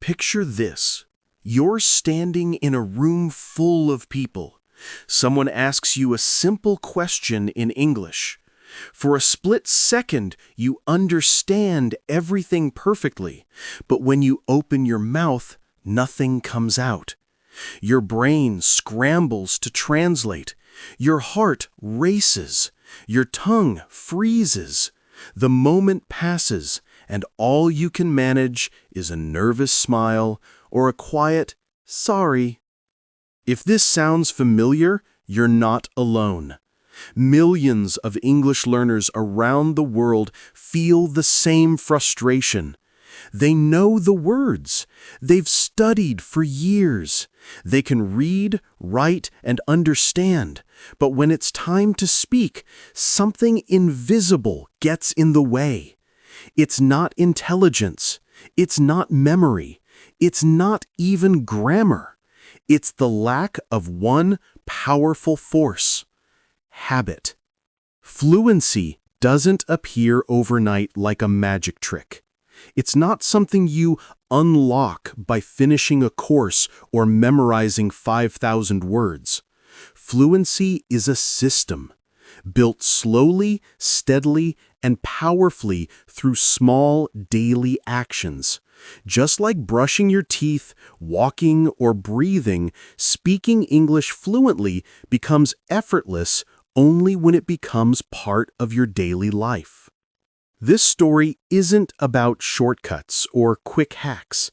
Picture this. You're standing in a room full of people. Someone asks you a simple question in English. For a split second, you understand everything perfectly, but when you open your mouth, nothing comes out. Your brain scrambles to translate. Your heart races. Your tongue freezes. The moment passes, and all you can manage is a nervous smile or a quiet, "Sorry." If this sounds familiar, you're not alone. Millions of English learners around the world feel the same frustration. They know the words. They've studied for years. They can read, write, and understand. But when it's time to speak, something invisible gets in the way. It's not intelligence. It's not memory. It's not even grammar. It's the lack of one powerful force: habit. Fluency doesn't appear overnight like a magic trick. It's not something you unlock by finishing a course or memorizing 5,000 words. Fluency is a system, built slowly, steadily, and powerfully through small daily actions. Just like brushing your teeth, walking, or breathing, speaking English fluently becomes effortless only when it becomes part of your daily life. This story isn't about shortcuts or quick hacks.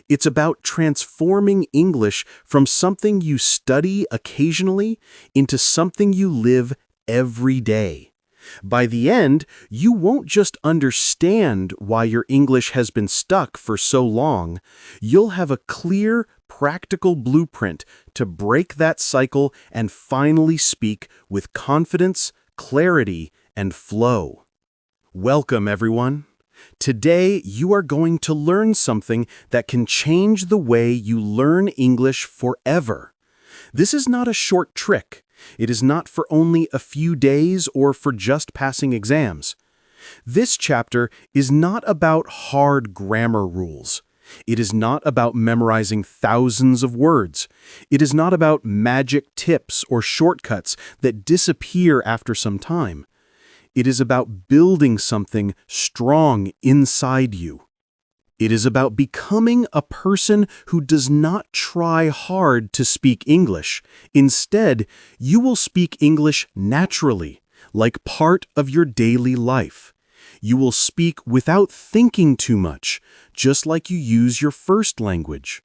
It's about transforming English from something you study occasionally into something you live every day. By the end, you won't just understand why your English has been stuck for so long. You'll have a clear, practical blueprint to break that cycle and finally speak with confidence, clarity, and flow. Welcome, everyone. Today, you are going to learn something that can change the way you learn English forever. This is not a short trick. It is not for only a few days or for just passing exams. This chapter is not about hard grammar rules. It is not about memorizing thousands of words. It is not about magic tips or shortcuts that disappear after some time. It is about building something strong inside you. It is about becoming a person who does not try hard to speak English. Instead, you will speak English naturally, like part of your daily life. You will speak without thinking too much, just like you use your first language.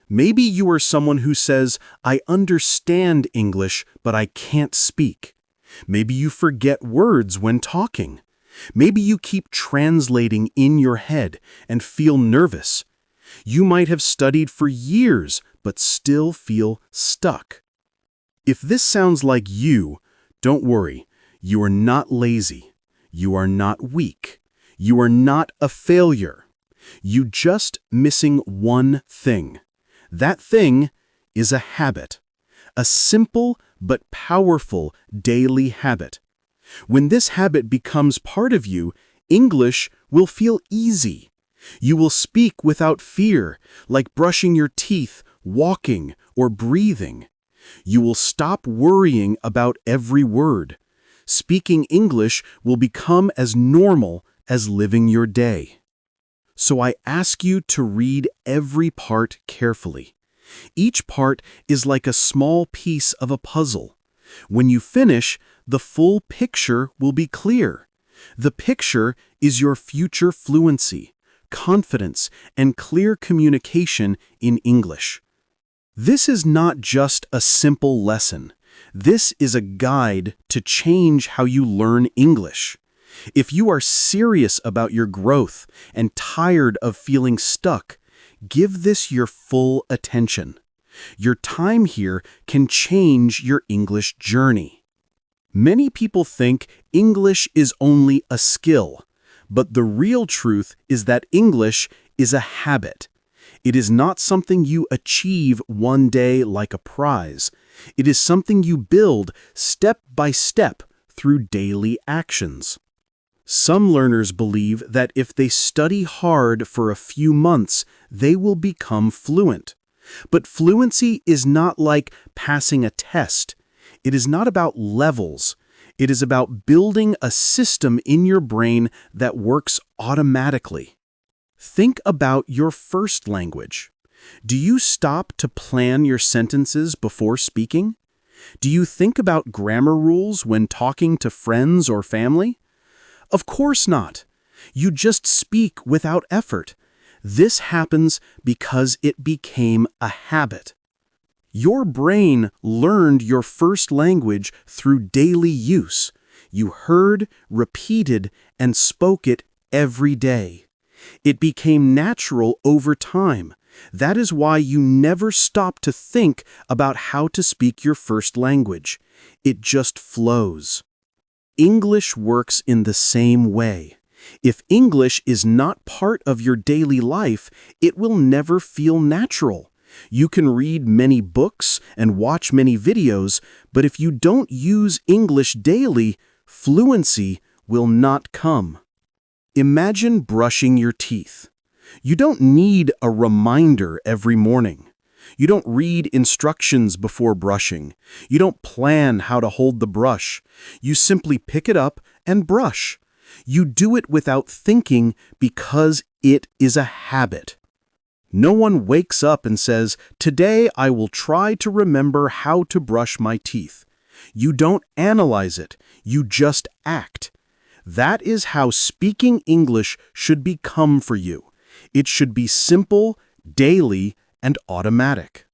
Maybe you are someone who says, "I understand English, but I can't speak." Maybe you forget words when talking. Maybe you keep translating in your head and feel nervous. You might have studied for years, but still feel stuck. If this sounds like you, don't worry. You are not lazy. You are not weak. You are not a failure. You just missing one thing. That thing is a habit. A simple but powerful daily habit. When this habit becomes part of you, English will feel easy. You will speak without fear, like brushing your teeth, walking, or breathing. You will stop worrying about every word. Speaking English will become as normal as living your day. So I ask you to read every part carefully. Each part is like a small piece of a puzzle. When you finish, the full picture will be clear. The picture is your future fluency, confidence, and clear communication in English. This is not just a simple lesson. This is a guide to change how you learn English. If you are serious about your growth and tired of feeling stuck, give this your full attention. Your time here can change your English journey. Many people think English is only a skill, but the real truth is that English is a habit. It is not something you achieve one day like a prize. It is something you build step by step through daily actions. Some learners believe that if they study hard for a few months, they will become fluent. But fluency is not like passing a test. It is not about levels. It is about building a system in your brain that works automatically. Think about your first language. Do you stop to plan your sentences before speaking? Do you think about grammar rules when talking to friends or family? Of course not. You just speak without effort. This happens because it became a habit. Your brain learned your first language through daily use. You heard, repeated, and spoke it every day. It became natural over time. That is why you never stop to think about how to speak your first language. It just flows. English works in the same way. If English is not part of your daily life, it will never feel natural. You can read many books and watch many videos, but if you don't use English daily, fluency will not come. Imagine brushing your teeth. You don't need a reminder every morning. You don't read instructions before brushing. You don't plan how to hold the brush. You simply pick it up and brush. You do it without thinking because it is a habit. No one wakes up and says, "Today I will try to remember how to brush my teeth." You don't analyze it. You just act. That is how speaking English should become for you. It should be simple, daily, and automatic.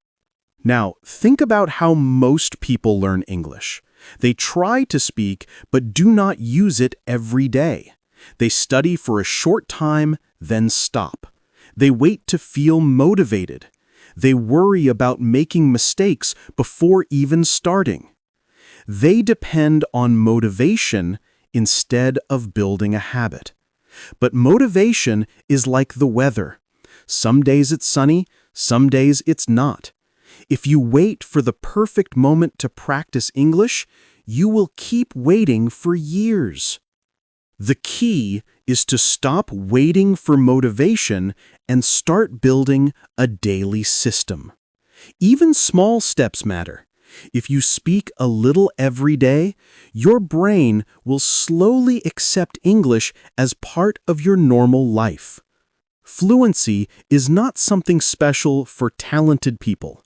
Now, think about how most people learn English. They try to speak, but do not use it every day. They study for a short time, then stop. They wait to feel motivated. They worry about making mistakes before even starting. They depend on motivation instead of building a habit. But motivation is like the weather. Some days it's sunny, some days it's not. If you wait for the perfect moment to practice English, you will keep waiting for years. The key is to stop waiting for motivation and start building a daily system. Even small steps matter. If you speak a little every day, your brain will slowly accept English as part of your normal life. Fluency is not something special for talented people.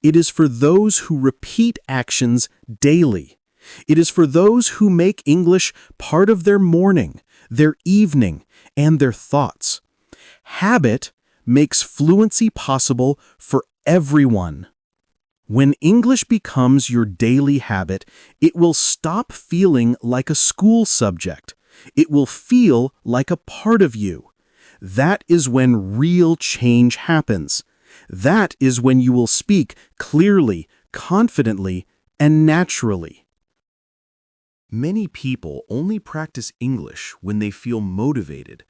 It is for those who repeat actions daily. It is for those who make English part of their morning, their evening, and their thoughts. Habit makes fluency possible for everyone. When English becomes your daily habit, it will stop feeling like a school subject. It will feel like a part of you. That is when real change happens. That is when you will speak clearly, confidently, and naturally. Many people only practice English when they feel motivated,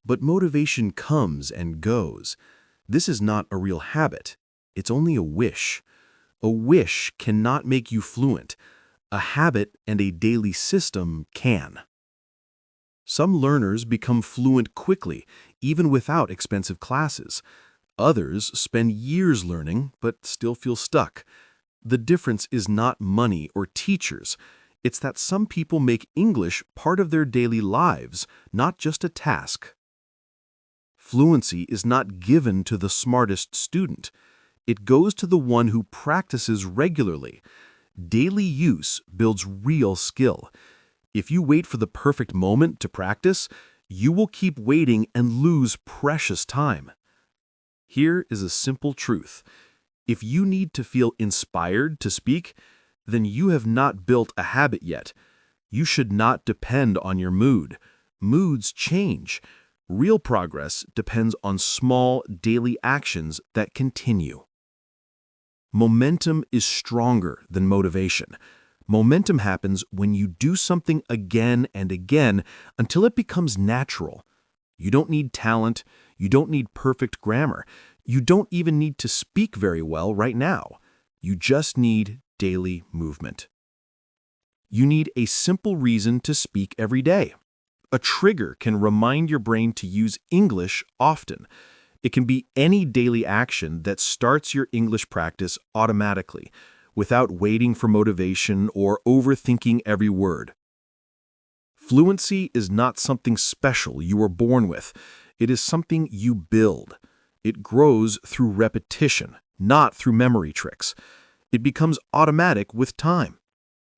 but motivation comes and goes. This is not a real habit. It's only a wish. A wish cannot make you fluent. A habit and a daily system can. Some learners become fluent quickly, even without expensive classes. Others spend years learning, but still feel stuck. The difference is not money or teachers. It's that some people make English part of their daily lives, not just a task. Fluency is not given to the smartest student. It goes to the one who practices regularly. Daily use builds real skill. If you wait for the perfect moment to practice, you will keep waiting and lose precious time. Here is a simple truth. If you need to feel inspired to speak, then you have not built a habit yet. You should not depend on your mood. Moods change. Real progress depends on small daily actions that continue. Momentum is stronger than motivation. Momentum happens when you do something again and again until it becomes natural. You don't need talent. You don't need perfect grammar. You don't even need to speak very well right now. You just need daily movement. You need a simple reason to speak every day. A trigger can remind your brain to use English often. It can be any daily action that starts your English practice automatically, without waiting for motivation or overthinking every word. Fluency is not something special you were born with. It is something you build. It grows through repetition, not through memory tricks. It becomes automatic with time.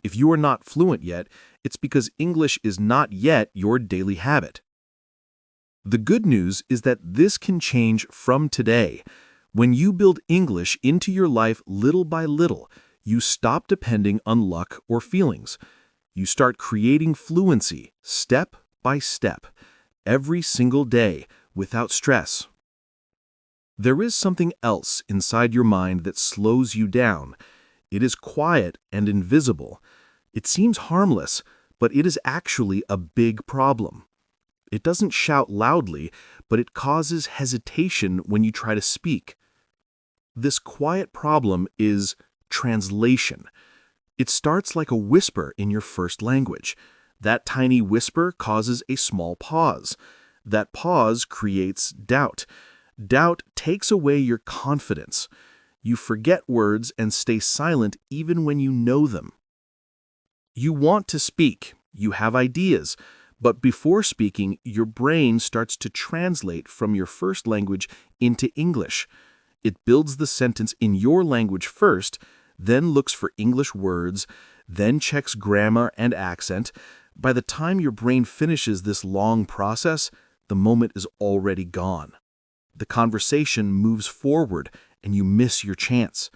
If you are not fluent yet, it's because English is not yet your daily habit. The good news is that this can change from today. When you build English into your life little by little, you stop depending on luck or feelings. You start creating fluency step by step, every single day, without stress. There is something else inside your mind that slows you down. It is quiet and invisible. It seems harmless, but it is actually a big problem. It doesn't shout loudly, but it causes hesitation when you try to speak. This quiet problem is translation. It starts like a whisper in your first language. That tiny whisper causes a small pause. That pause creates doubt. Doubt takes away your confidence. You forget words and stay silent even when you know them. You want to speak, you have ideas, but before speaking, your brain starts to translate from your first language into English. It builds the sentence in your language first, then looks for English words, then checks grammar and accent. By the time your brain finishes this long process, the moment is already gone. The conversation moves forward and you miss your chance.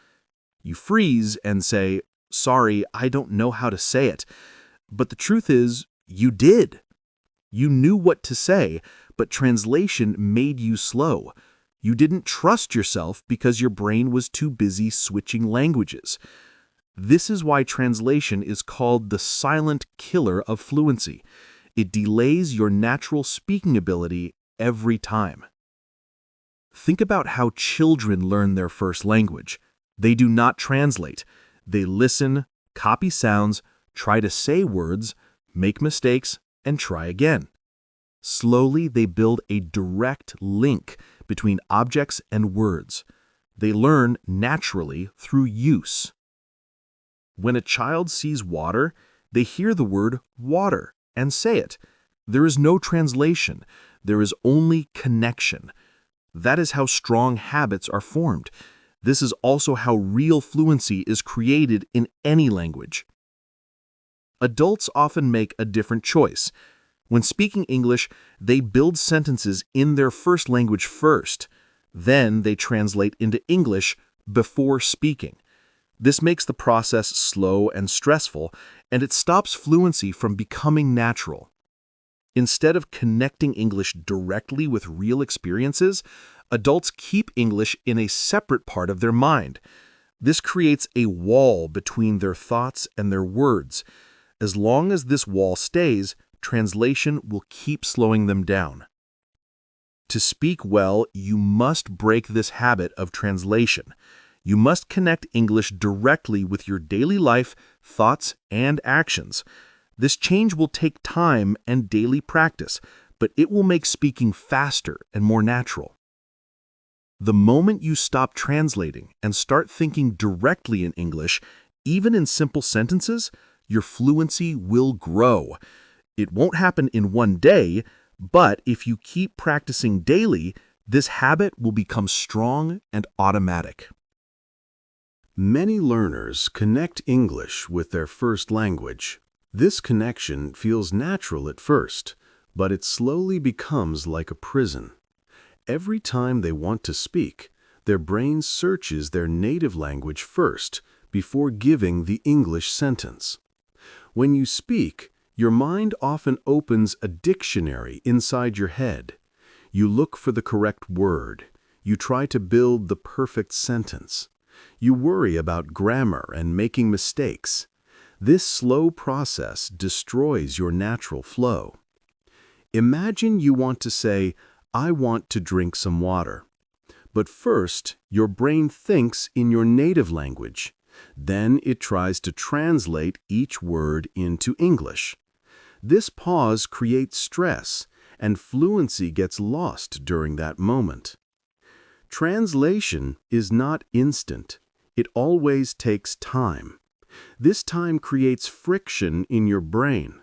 You freeze and say, "Sorry, I don't know how to say it." But the truth is, you did. You knew what to say, but translation made you slow. You didn't trust yourself because your brain was too busy switching languages. This is why translation is called the silent killer of fluency. It delays your natural speaking ability every time. Think about how children learn their first language. They do not translate. They listen, copy sounds, try to say words, make mistakes, and try again. Slowly, they build a direct link between objects and words. They learn naturally through use. When a child sees water, they hear the word water and say it. There is no translation. There is only connection. That is how strong habits are formed. This is also how real fluency is created in any language. Adults often make a different choice. When speaking English, they build sentences in their first language first. Then they translate into English before speaking. This makes the process slow and stressful, and it stops fluency from becoming natural. Instead of connecting English directly with real experiences, adults keep English in a separate part of their mind. This creates a wall between their thoughts and their words. As long as this wall stays, translation will keep slowing them down. To speak well, you must break this habit of translation. You must connect English directly with your daily life, thoughts, and actions. This change will take time and daily practice, but it will make speaking faster and more natural. The moment you stop translating and start thinking directly in English, even in simple sentences, your fluency will grow. It won't happen in one day, but if you keep practicing daily, this habit will become strong and automatic. Many learners connect English with their first language. This connection feels natural at first, but it slowly becomes like a prison. Every time they want to speak, their brain searches their native language first before giving the English sentence. When you speak, your mind often opens a dictionary inside your head. You look for the correct word. You try to build the perfect sentence. You worry about grammar and making mistakes. This slow process destroys your natural flow. Imagine you want to say, "I want to drink some water." But first, your brain thinks in your native language. Then it tries to translate each word into English. This pause creates stress, and fluency gets lost during that moment. Translation is not instant. It always takes time. This time creates friction in your brain.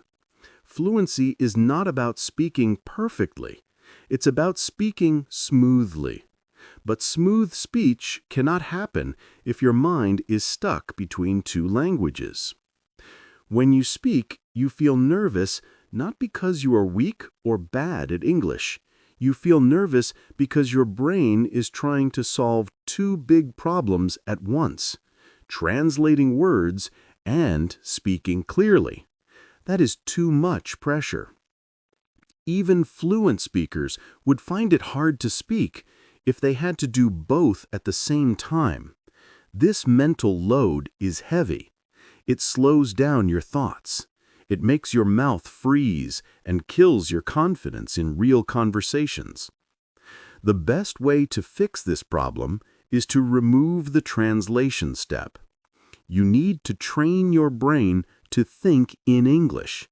Fluency is not about speaking perfectly. It's about speaking smoothly. But smooth speech cannot happen if your mind is stuck between two languages. When you speak, you feel nervous not because you are weak or bad at English. You feel nervous because your brain is trying to solve two big problems at once: translating words and speaking clearly. That is too much pressure. Even fluent speakers would find it hard to speak if they had to do both at the same time. This mental load is heavy. It slows down your thoughts. It makes your mouth freeze and kills your confidence in real conversations. The best way to fix this problem is to remove the translation step. You need to train your brain to think in English.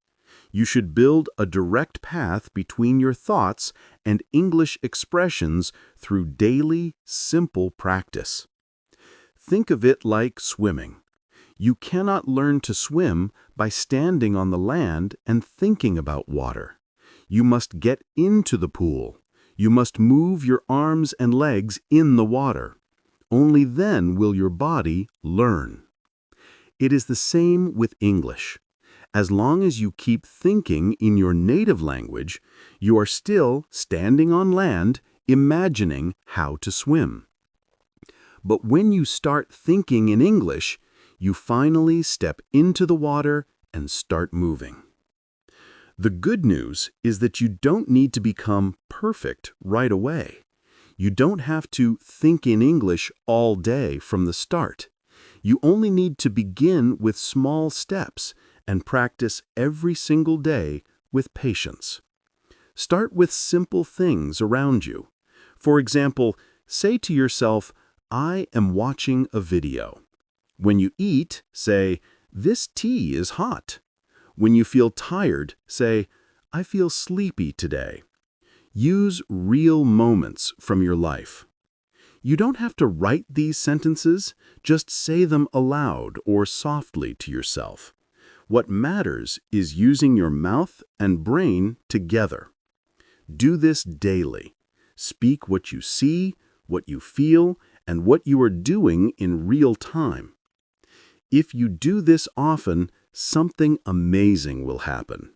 You should build a direct path between your thoughts and English expressions through daily, simple practice. Think of it like swimming. You cannot learn to swim by standing on the land and thinking about water. You must get into the pool. You must move your arms and legs in the water. Only then will your body learn. It is the same with English. As long as you keep thinking in your native language, you are still standing on land, imagining how to swim. But when you start thinking in English, you finally step into the water and start moving. The good news is that you don't need to become perfect right away. You don't have to think in English all day from the start. You only need to begin with small steps and practice every single day with patience. Start with simple things around you. For example, say to yourself, "I am watching a video." When you eat, say, "This tea is hot." When you feel tired, say, "I feel sleepy today." Use real moments from your life. You don't have to write these sentences, just say them aloud or softly to yourself. What matters is using your mouth and brain together. Do this daily. Speak what you see, what you feel, and what you are doing in real time. If you do this often, something amazing will happen.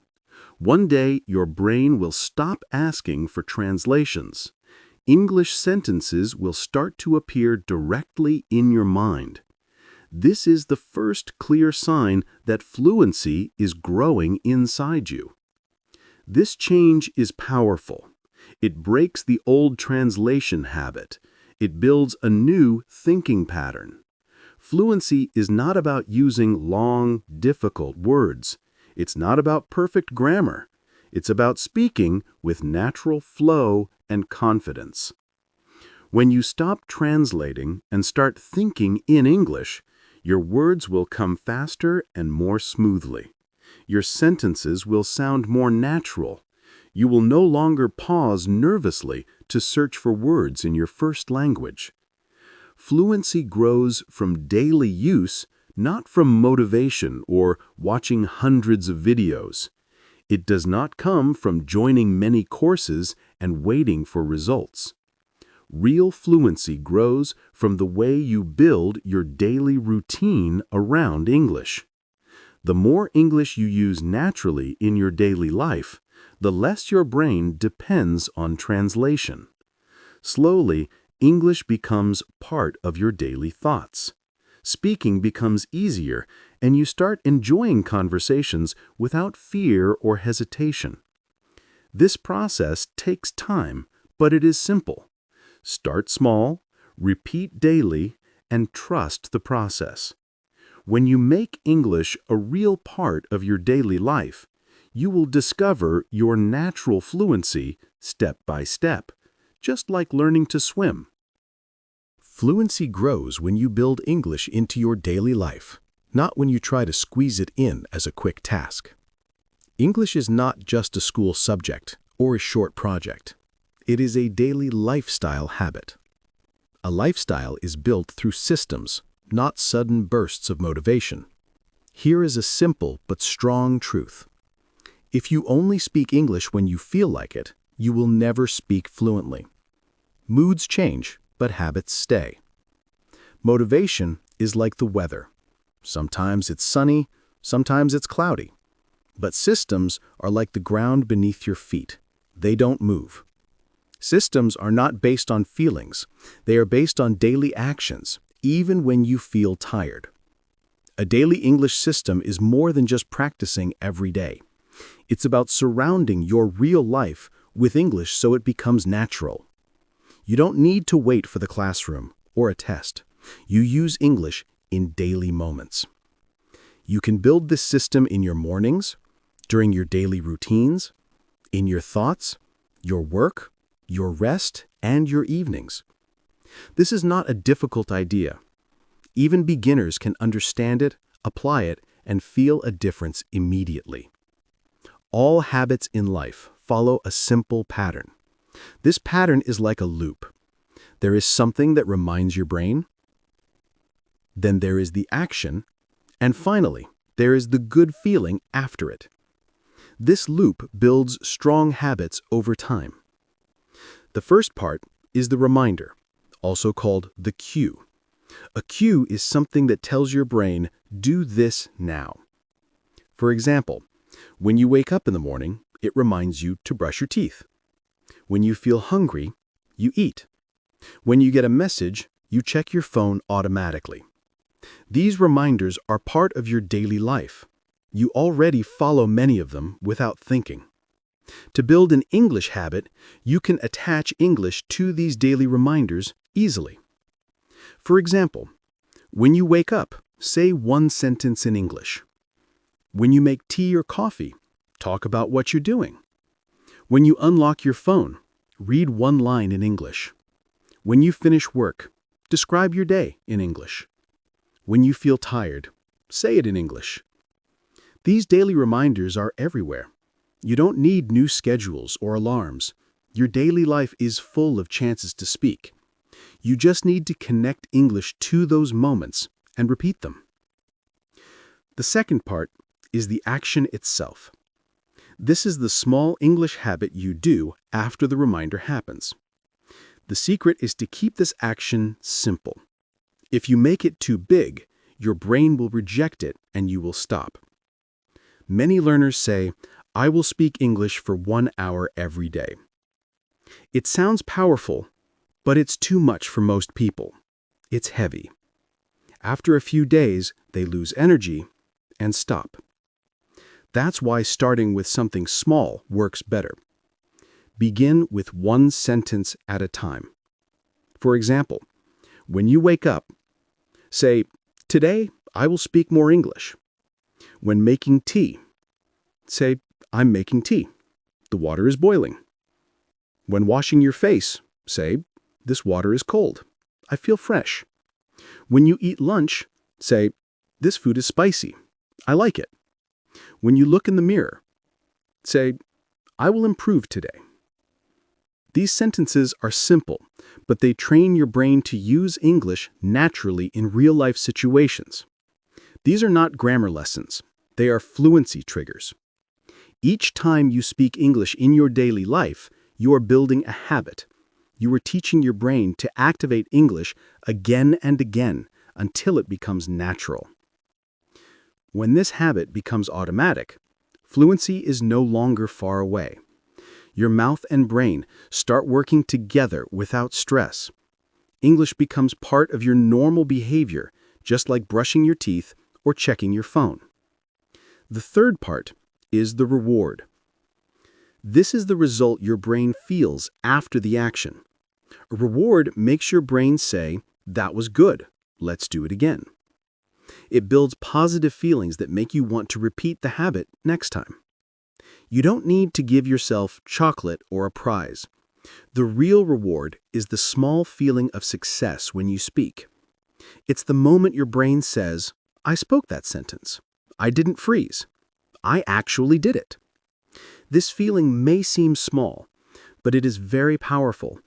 One day, your brain will stop asking for translations. English sentences will start to appear directly in your mind. This is the first clear sign that fluency is growing inside you. This change is powerful. It breaks the old translation habit. It builds a new thinking pattern. Fluency is not about using long, difficult words. It's not about perfect grammar. It's about speaking with natural flow and confidence. When you stop translating and start thinking in English, your words will come faster and more smoothly. Your sentences will sound more natural. You will no longer pause nervously to search for words in your first language. Fluency grows from daily use, not from motivation or watching hundreds of videos. It does not come from joining many courses and waiting for results. Real fluency grows from the way you build your daily routine around English. The more English you use naturally in your daily life, the less your brain depends on translation. Slowly, English becomes part of your daily thoughts. Speaking becomes easier, and you start enjoying conversations without fear or hesitation. This process takes time, but it is simple. Start small, repeat daily, and trust the process. When you make English a real part of your daily life, you will discover your natural fluency step by step, just like learning to swim. Fluency grows when you build English into your daily life, not when you try to squeeze it in as a quick task. English is not just a school subject or a short project. It is a daily lifestyle habit. A lifestyle is built through systems, not sudden bursts of motivation. Here is a simple but strong truth. If you only speak English when you feel like it, you will never speak fluently. Moods change, but habits stay. Motivation is like the weather. Sometimes it's sunny, sometimes it's cloudy. But systems are like the ground beneath your feet. They don't move. Systems are not based on feelings. They are based on daily actions, even when you feel tired. A daily English system is more than just practicing every day. It's about surrounding your real life with English so it becomes natural. You don't need to wait for the classroom or a test. You use English in daily moments. You can build this system in your mornings, during your daily routines, in your thoughts, your work, your rest, and your evenings. This is not a difficult idea. Even beginners can understand it, apply it, and feel a difference immediately. All habits in life follow a simple pattern. This pattern is like a loop. There is something that reminds your brain, then there is the action, and finally, there is the good feeling after it. This loop builds strong habits over time. The first part is the reminder, also called the cue. A cue is something that tells your brain, do this now. For example, when you wake up in the morning, it reminds you to brush your teeth. When you feel hungry, you eat. When you get a message, you check your phone automatically. These reminders are part of your daily life. You already follow many of them without thinking. To build an English habit, you can attach English to these daily reminders easily. For example, when you wake up, say one sentence in English. When you make tea or coffee, talk about what you're doing. When you unlock your phone, read one line in English. When you finish work, describe your day in English. When you feel tired, say it in English. These daily reminders are everywhere. You don't need new schedules or alarms. Your daily life is full of chances to speak. You just need to connect English to those moments and repeat them. The second part is the action itself. This is the small English habit you do after the reminder happens. The secret is to keep this action simple. If you make it too big, your brain will reject it and you will stop. Many learners say, I will speak English for 1 hour every day. It sounds powerful, but it's too much for most people. It's heavy. After a few days, they lose energy and stop. That's why starting with something small works better. Begin with one sentence at a time. For example, when you wake up, say, today I will speak more English. When making tea, say, I'm making tea. The water is boiling. When washing your face, say, this water is cold. I feel fresh. When you eat lunch, say, this food is spicy. I like it. When you look in the mirror, say, I will improve today. These sentences are simple, but they train your brain to use English naturally in real-life situations. These are not grammar lessons. They are fluency triggers. Each time you speak English in your daily life, you are building a habit. You are teaching your brain to activate English again and again until it becomes natural. When this habit becomes automatic, fluency is no longer far away. Your mouth and brain start working together without stress. English becomes part of your normal behavior, just like brushing your teeth or checking your phone. The third part is the reward. This is the result your brain feels after the action. A reward makes your brain say, that was good, let's do it again. It builds positive feelings that make you want to repeat the habit next time. You don't need to give yourself chocolate or a prize. The real reward is the small feeling of success when you speak. It's the moment your brain says, I spoke that sentence. I didn't freeze. I actually did it. This feeling may seem small, but it is very powerful.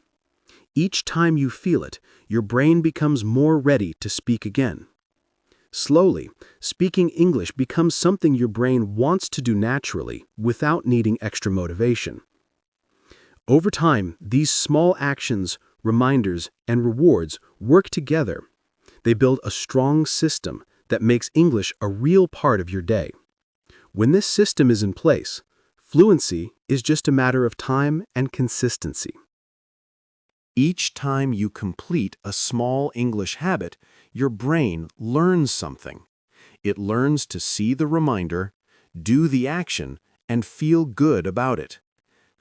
Each time you feel it, your brain becomes more ready to speak again. Slowly, speaking English becomes something your brain wants to do naturally without needing extra motivation. Over time, these small actions, reminders, and rewards work together. They build a strong system that makes English a real part of your day. When this system is in place, fluency is just a matter of time and consistency. Each time you complete a small English habit, your brain learns something. It learns to see the reminder, do the action, and feel good about it.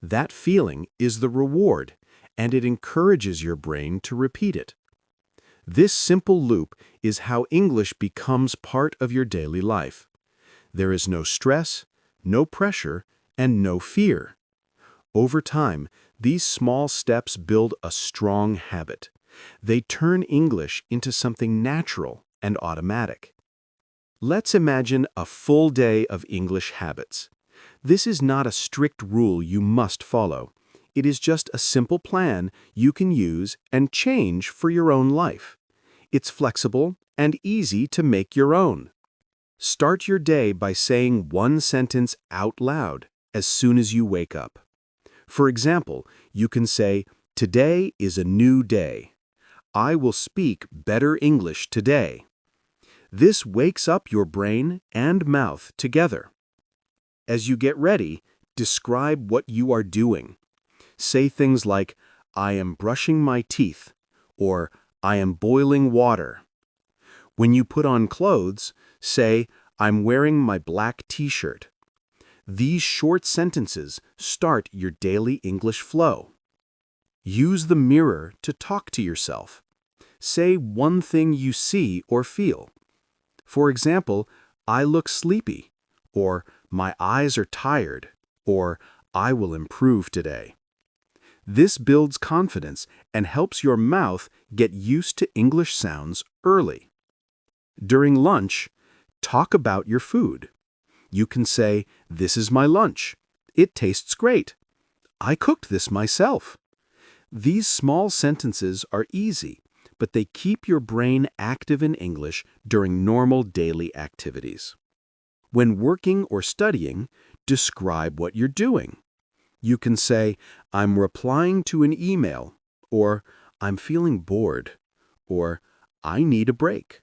That feeling is the reward, and it encourages your brain to repeat it. This simple loop is how English becomes part of your daily life. There is no stress, no pressure, and no fear. Over time, these small steps build a strong habit. They turn English into something natural and automatic. Let's imagine a full day of English habits. This is not a strict rule you must follow. It is just a simple plan you can use and change for your own life. It's flexible and easy to make your own. Start your day by saying one sentence out loud as soon as you wake up. For example, you can say, "Today is a new day. I will speak better English today." This wakes up your brain and mouth together. As you get ready, describe what you are doing. Say things like, "I am brushing my teeth," or "I am boiling water." When you put on clothes, say, "I'm wearing my black t-shirt." These short sentences start your daily English flow. Use the mirror to talk to yourself. Say one thing you see or feel. For example, "I look sleepy," or "My eyes are tired," or "I will improve today." This builds confidence and helps your mouth get used to English sounds early. During lunch, talk about your food. You can say, "This is my lunch. It tastes great. I cooked this myself." These small sentences are easy, but they keep your brain active in English during normal daily activities. When working or studying, describe what you're doing. You can say, "I'm replying to an email," or "I'm feeling bored," or "I need a break."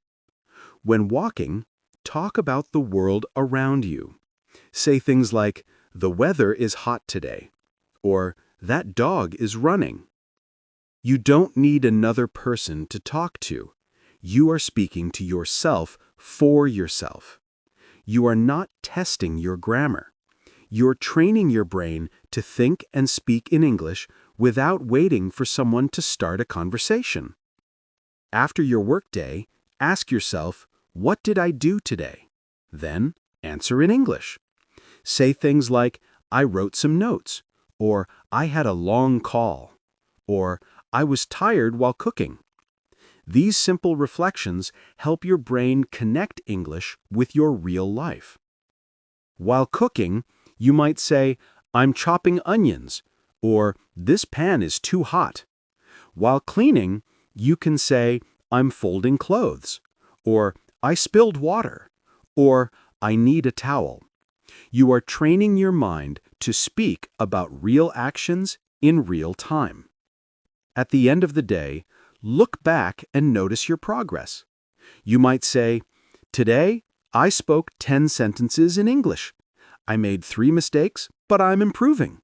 When walking, talk about the world around you. Say things like, "The weather is hot today," or "That dog is running." You don't need another person to talk to. You are speaking to yourself for yourself. You are not testing your grammar. You're training your brain to think and speak in English without waiting for someone to start a conversation. After your workday, ask yourself, "What did I do today?" Then answer in English. Say things like, "I wrote some notes," or "I had a long call," or "I was tired while cooking." These simple reflections help your brain connect English with your real life. While cooking, you might say, "I'm chopping onions," or "This pan is too hot." While cleaning, you can say, "I'm folding clothes," or "I spilled water," or "I need a towel." You are training your mind to speak about real actions in real time. At the end of the day, look back and notice your progress. You might say, "Today, I spoke 10 sentences in English. I made 3 mistakes, but I'm improving."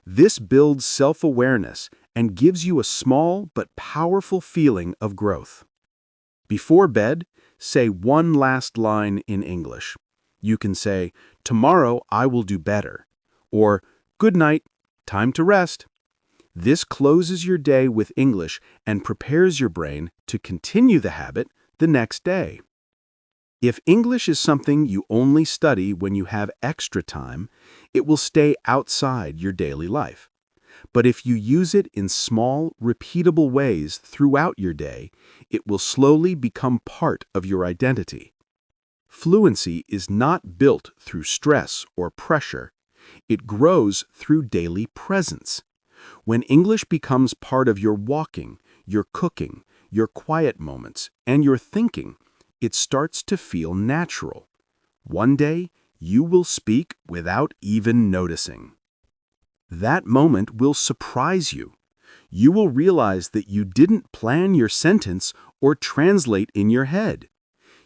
This builds self-awareness and gives you a small but powerful feeling of growth. Before bed, say one last line in English. You can say, "Tomorrow I will do better," or "Good night, time to rest." This closes your day with English and prepares your brain to continue the habit the next day. If English is something you only study when you have extra time, it will stay outside your daily life. But if you use it in small, repeatable ways throughout your day, it will slowly become part of your identity. Fluency is not built through stress or pressure. It grows through daily presence. When English becomes part of your walking, your cooking, your quiet moments, and your thinking, it starts to feel natural. One day, you will speak without even noticing. That moment will surprise you. You will realize that you didn't plan your sentence or translate in your head.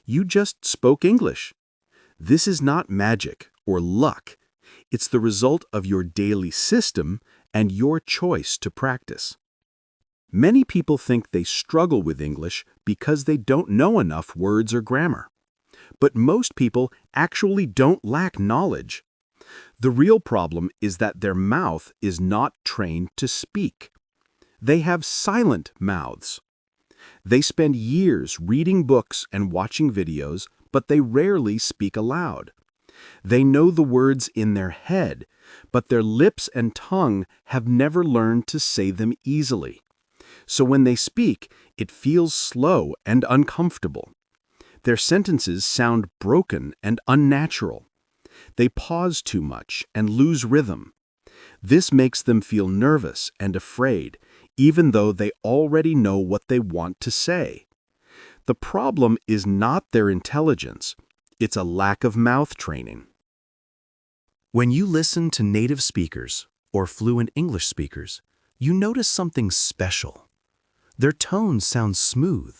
You just spoke English. This is not magic or luck. It's the result of your daily system and your choice to practice. Many people think they struggle with English because they don't know enough words or grammar. But most people actually don't lack knowledge. The real problem is that their mouth is not trained to speak. They have silent mouths. They spend years reading books and watching videos, but they rarely speak aloud. They know the words in their head, but their lips and tongue have never learned to say them easily. So when they speak, it feels slow and uncomfortable. Their sentences sound broken and unnatural. They pause too much and lose rhythm. This makes them feel nervous and afraid, even though they already know what they want to say. The problem is not their intelligence, it's a lack of mouth training. When you listen to native speakers or fluent English speakers, you notice something special. Their tones sound smooth,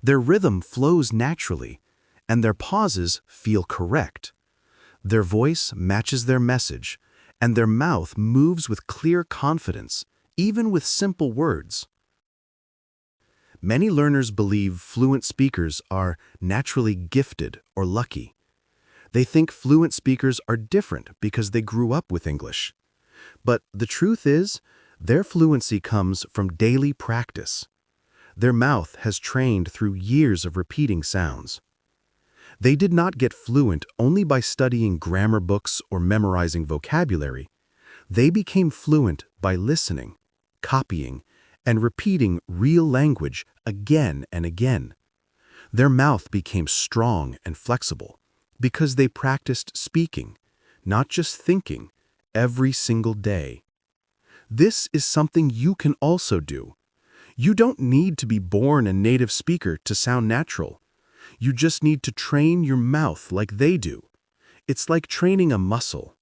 their rhythm flows naturally, and their pauses feel correct. Their voice matches their message, and their mouth moves with clear confidence, even with simple words. Many learners believe fluent speakers are naturally gifted or lucky. They think fluent speakers are different because they grew up with English. But the truth is, their fluency comes from daily practice. Their mouth has trained through years of repeating sounds. They did not get fluent only by studying grammar books or memorizing vocabulary. They became fluent by listening, copying, and repeating real language again and again. Their mouth became strong and flexible because they practiced speaking, not just thinking, every single day. This is something you can also do. You don't need to be born a native speaker to sound natural. You just need to train your mouth like they do. It's like training a muscle.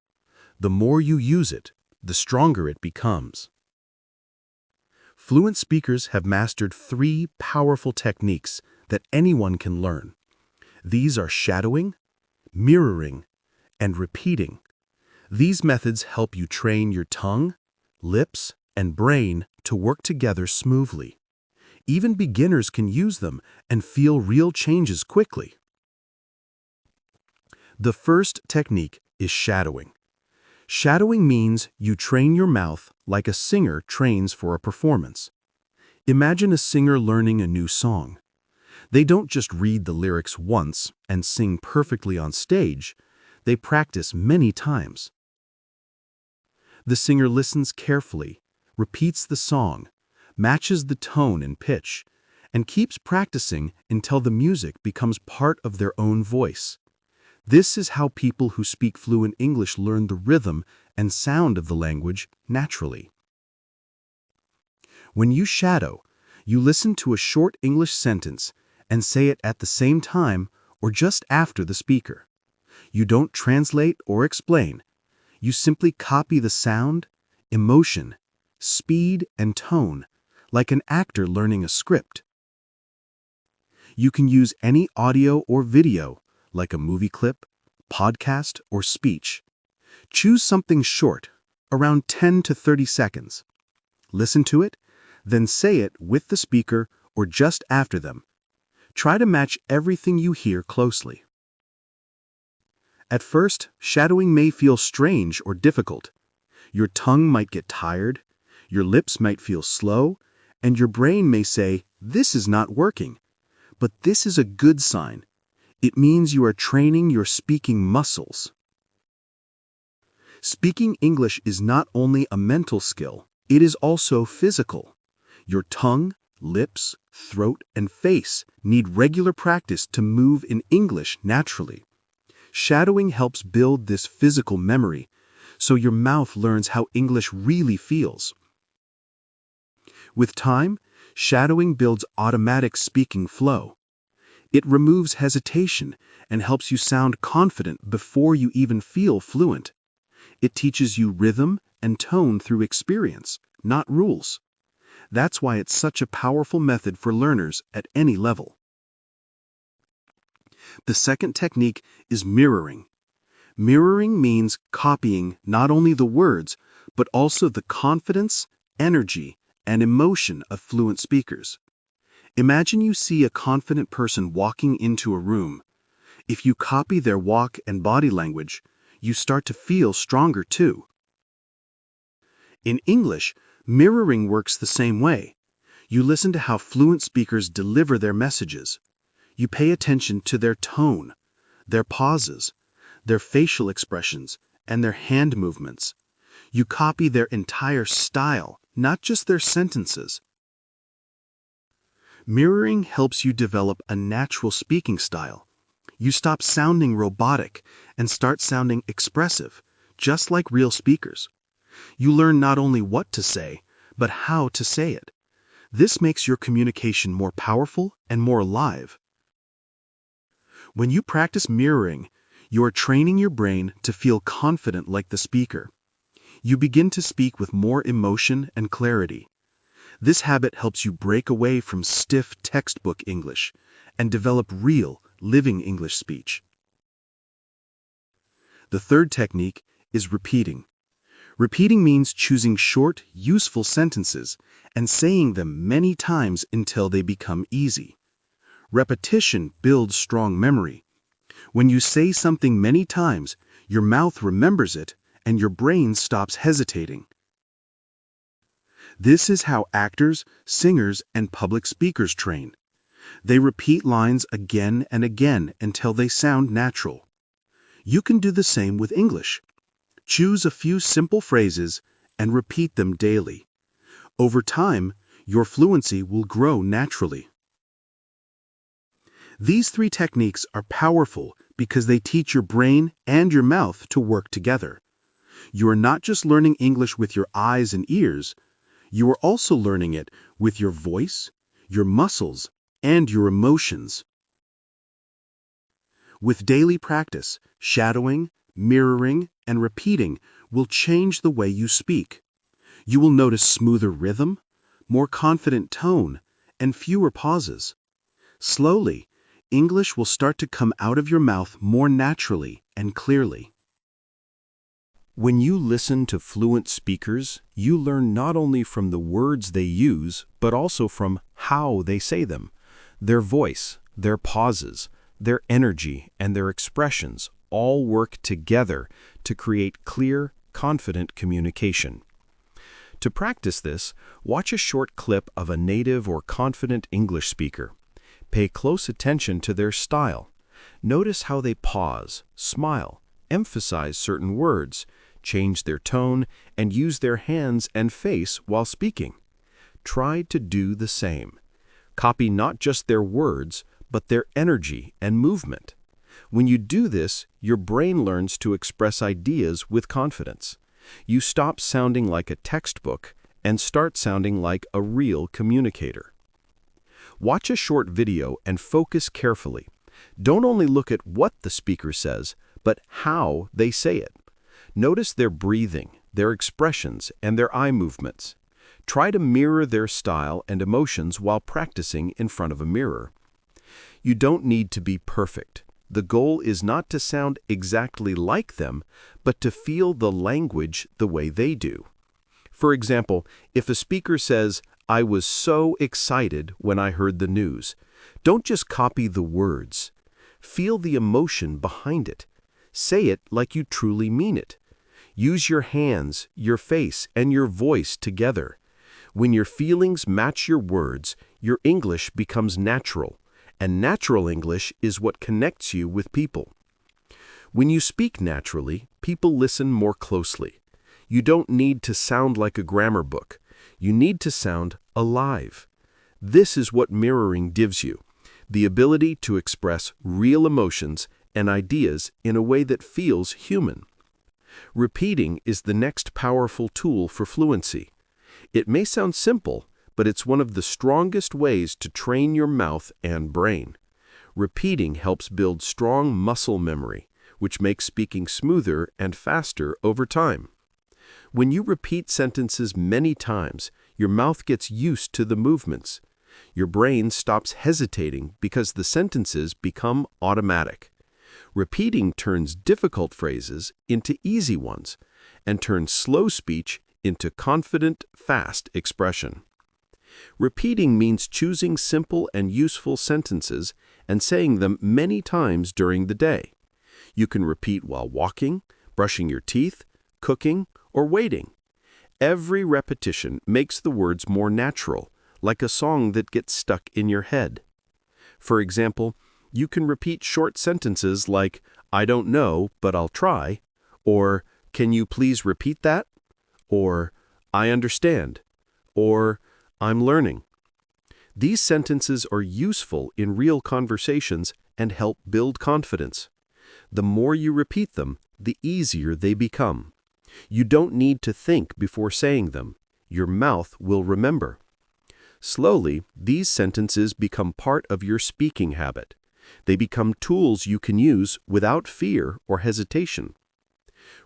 The more you use it, the stronger it becomes. Fluent speakers have mastered 3 powerful techniques that anyone can learn. These are shadowing, mirroring, and repeating. These methods help you train your tongue, lips, and brain to work together smoothly. Even beginners can use them and feel real changes quickly. The first technique is shadowing. Shadowing means you train your mouth like a singer trains for a performance. Imagine a singer learning a new song. They don't just read the lyrics once and sing perfectly on stage. They practice many times. The singer listens carefully, repeats the song, matches the tone and pitch, and keeps practicing until the music becomes part of their own voice. This is how people who speak fluent English learn the rhythm and sound of the language naturally. When you shadow, you listen to a short English sentence and say it at the same time or just after the speaker. You don't translate or explain. You simply copy the sound, emotion, speed, and tone, like an actor learning a script. You can use any audio or video, like a movie clip, podcast, or speech. Choose something short, around 10 to 30 seconds. Listen to it, then say it with the speaker or just after them. Try to match everything you hear closely. At first, shadowing may feel strange or difficult. Your tongue might get tired, your lips might feel slow, and your brain may say, "This is not working." But this is a good sign. It means you are training your speaking muscles. Speaking English is not only a mental skill, it is also physical. Your tongue, lips, throat, and face need regular practice to move in English naturally. Shadowing helps build this physical memory, so your mouth learns how English really feels. With time, shadowing builds automatic speaking flow. It removes hesitation and helps you sound confident before you even feel fluent. It teaches you rhythm and tone through experience, not rules. That's why it's such a powerful method for learners at any level. The second technique is mirroring. Mirroring means copying not only the words, but also the confidence, energy, and emotion of fluent speakers. Imagine you see a confident person walking into a room. If you copy their walk and body language, you start to feel stronger too. In English, mirroring works the same way. You listen to how fluent speakers deliver their messages. You pay attention to their tone, their pauses, their facial expressions, and their hand movements. You copy their entire style, not just their sentences. Mirroring helps you develop a natural speaking style. You stop sounding robotic and start sounding expressive, just like real speakers. You learn not only what to say, but how to say it. This makes your communication more powerful and more alive. When you practice mirroring, you are training your brain to feel confident like the speaker. You begin to speak with more emotion and clarity. This habit helps you break away from stiff textbook English and develop real, living English speech. The third technique is repeating. Repeating means choosing short, useful sentences and saying them many times until they become easy. Repetition builds strong memory. When you say something many times, your mouth remembers it and your brain stops hesitating. This is how actors, singers, and public speakers train. They repeat lines again and again until they sound natural. You can do the same with English. Choose a few simple phrases and repeat them daily. Over time, your fluency will grow naturally. These three techniques are powerful because they teach your brain and your mouth to work together. You are not just learning English with your eyes and ears, you are also learning it with your voice, your muscles, and your emotions. With daily practice, shadowing, mirroring, and repeating will change the way you speak. You will notice smoother rhythm, more confident tone, and fewer pauses. Slowly, English will start to come out of your mouth more naturally and clearly. When you listen to fluent speakers, you learn not only from the words they use, but also from how they say them. Their voice, their pauses, their energy, and their expressions all work together to create clear, confident communication. To practice this, watch a short clip of a native or confident English speaker. Pay close attention to their style. Notice how they pause, smile, emphasize certain words, change their tone, and use their hands and face while speaking. Try to do the same. Copy not just their words, but their energy and movement. When you do this, your brain learns to express ideas with confidence. You stop sounding like a textbook and start sounding like a real communicator. Watch a short video and focus carefully. Don't only look at what the speaker says, but how they say it. Notice their breathing, their expressions, and their eye movements. Try to mirror their style and emotions while practicing in front of a mirror. You don't need to be perfect. The goal is not to sound exactly like them, but to feel the language the way they do. For example, if a speaker says, "I was so excited when I heard the news," don't just copy the words. Feel the emotion behind it. Say it like you truly mean it. Use your hands, your face, and your voice together. When your feelings match your words, your English becomes natural, and natural English is what connects you with people. When you speak naturally, people listen more closely. You don't need to sound like a grammar book. You need to sound alive. This is what mirroring gives you, the ability to express real emotions and ideas in a way that feels human. Repeating is the next powerful tool for fluency. It may sound simple, but it's one of the strongest ways to train your mouth and brain. Repeating helps build strong muscle memory, which makes speaking smoother and faster over time. When you repeat sentences many times, your mouth gets used to the movements. Your brain stops hesitating because the sentences become automatic. Repeating turns difficult phrases into easy ones and turns slow speech into confident, fast expression. Repeating means choosing simple and useful sentences and saying them many times during the day. You can repeat while walking, brushing your teeth, cooking, or waiting. Every repetition makes the words more natural, like a song that gets stuck in your head. For example, you can repeat short sentences like, "I don't know, but I'll try," or "Can you please repeat that?" or "I understand," or "I'm learning." These sentences are useful in real conversations and help build confidence. The more you repeat them, the easier they become. You don't need to think before saying them. Your mouth will remember. Slowly, these sentences become part of your speaking habit. They become tools you can use without fear or hesitation.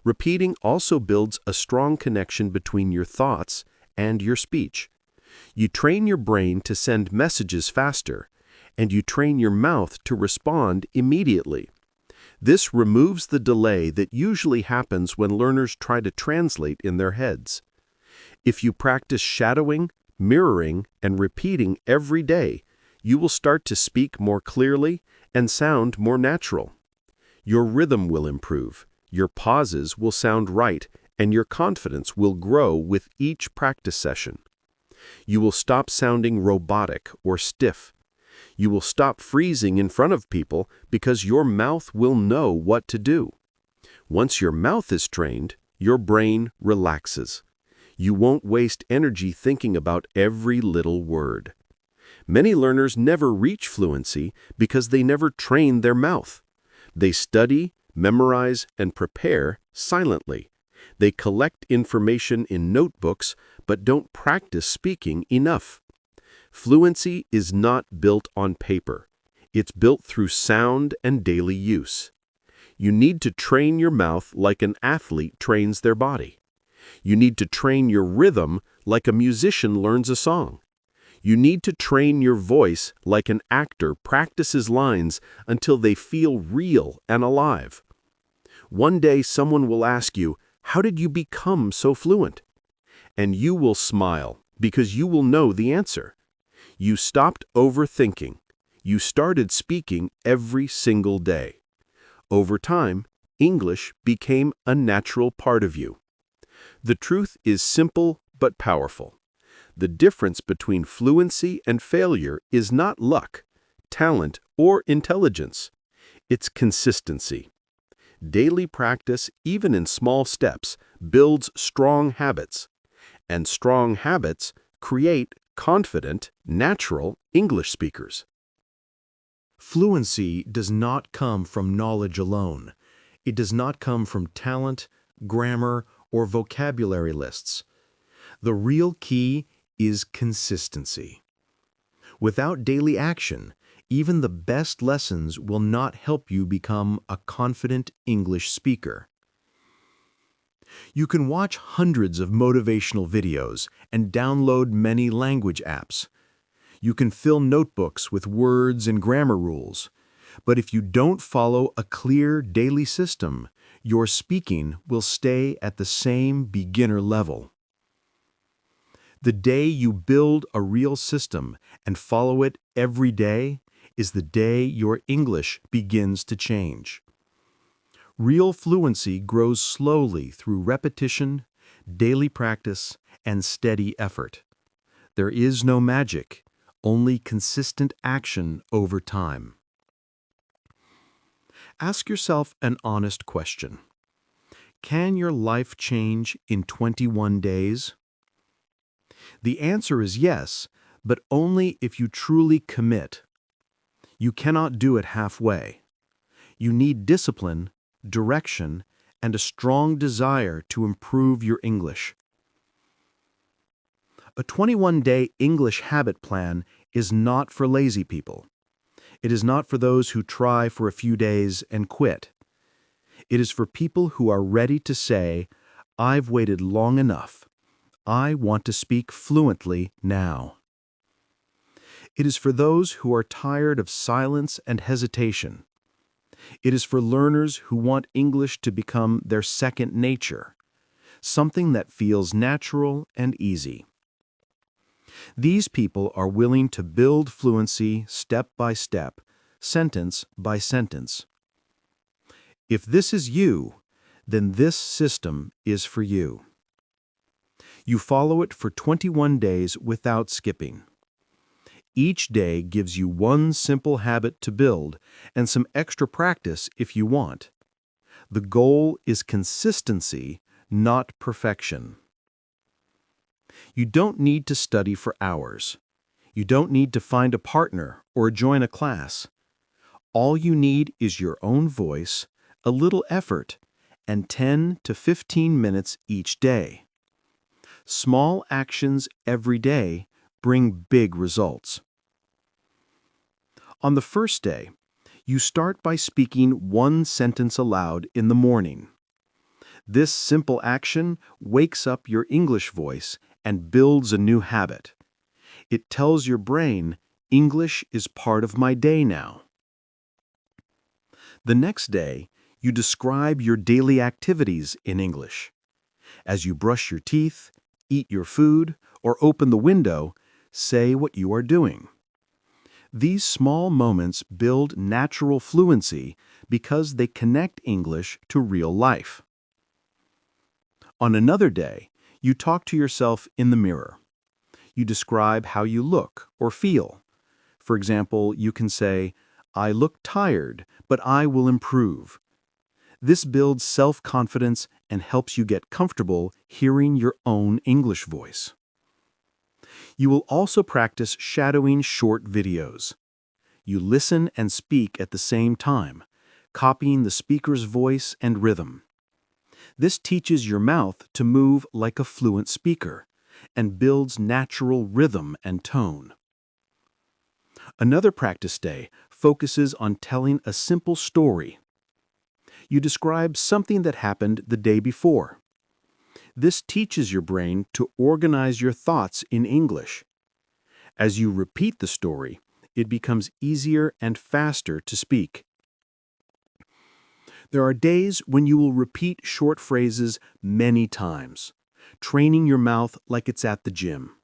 Repeating also builds a strong connection between your thoughts and your speech. You train your brain to send messages faster, and you train your mouth to respond immediately. This removes the delay that usually happens when learners try to translate in their heads. If you practice shadowing, mirroring, and repeating every day, you will start to speak more clearly and sound more natural. Your rhythm will improve, your pauses will sound right, and your confidence will grow with each practice session. You will stop sounding robotic or stiff. You will stop freezing in front of people because your mouth will know what to do. Once your mouth is trained, your brain relaxes. You won't waste energy thinking about every little word. Many learners never reach fluency because they never train their mouth. They study, memorize, and prepare silently. They collect information in notebooks but don't practice speaking enough. Fluency is not built on paper. It's built through sound and daily use. You need to train your mouth like an athlete trains their body. You need to train your rhythm like a musician learns a song. You need to train your voice like an actor practices lines until they feel real and alive. One day someone will ask you, "How did you become so fluent?" And you will smile because you will know the answer. You stopped overthinking. You started speaking every single day. Over time, English became a natural part of you. The truth is simple but powerful. The difference between fluency and failure is not luck, talent, or intelligence. It's consistency. Daily practice, even in small steps, builds strong habits. And strong habits create confident, natural English speakers. Fluency does not come from knowledge alone. It does not come from talent, grammar, or vocabulary lists. The real key is consistency. Without daily action, even the best lessons will not help you become a confident English speaker. You can watch hundreds of motivational videos and download many language apps. You can fill notebooks with words and grammar rules. But if you don't follow a clear daily system, your speaking will stay at the same beginner level. The day you build a real system and follow it every day is the day your English begins to change. Real fluency grows slowly through repetition, daily practice, and steady effort. There is no magic, only consistent action over time. Ask yourself an honest question. Can your life change in 21 days? The answer is yes, but only if you truly commit. You cannot do it halfway. You need discipline, direction, and a strong desire to improve your English. A 21-day English habit plan is not for lazy people. It is not for those who try for a few days and quit. It is for people who are ready to say, "I've waited long enough. I want to speak fluently now." It is for those who are tired of silence and hesitation. It is for learners who want English to become their second nature, something that feels natural and easy. These people are willing to build fluency step by step, sentence by sentence. If this is you, then this system is for you. You follow it for 21 days without skipping. Each day gives you one simple habit to build and some extra practice if you want. The goal is consistency, not perfection. You don't need to study for hours. You don't need to find a partner or join a class. All you need is your own voice, a little effort, and 10 to 15 minutes each day. Small actions every day bring big results. On the first day, you start by speaking one sentence aloud in the morning. This simple action wakes up your English voice and builds a new habit. It tells your brain, English is part of my day now. The next day, you describe your daily activities in English. As you brush your teeth, eat your food, or open the window, say what you are doing. These small moments build natural fluency because they connect English to real life. On another day, you talk to yourself in the mirror. You describe how you look or feel. For example, you can say, "I look tired, but I will improve." This builds self-confidence and helps you get comfortable hearing your own English voice. You will also practice shadowing short videos. You listen and speak at the same time, copying the speaker's voice and rhythm. This teaches your mouth to move like a fluent speaker and builds natural rhythm and tone. Another practice day focuses on telling a simple story. You describe something that happened the day before. This teaches your brain to organize your thoughts in English. As you repeat the story, it becomes easier and faster to speak. There are days when you will repeat short phrases many times, training your mouth like it's at the gym.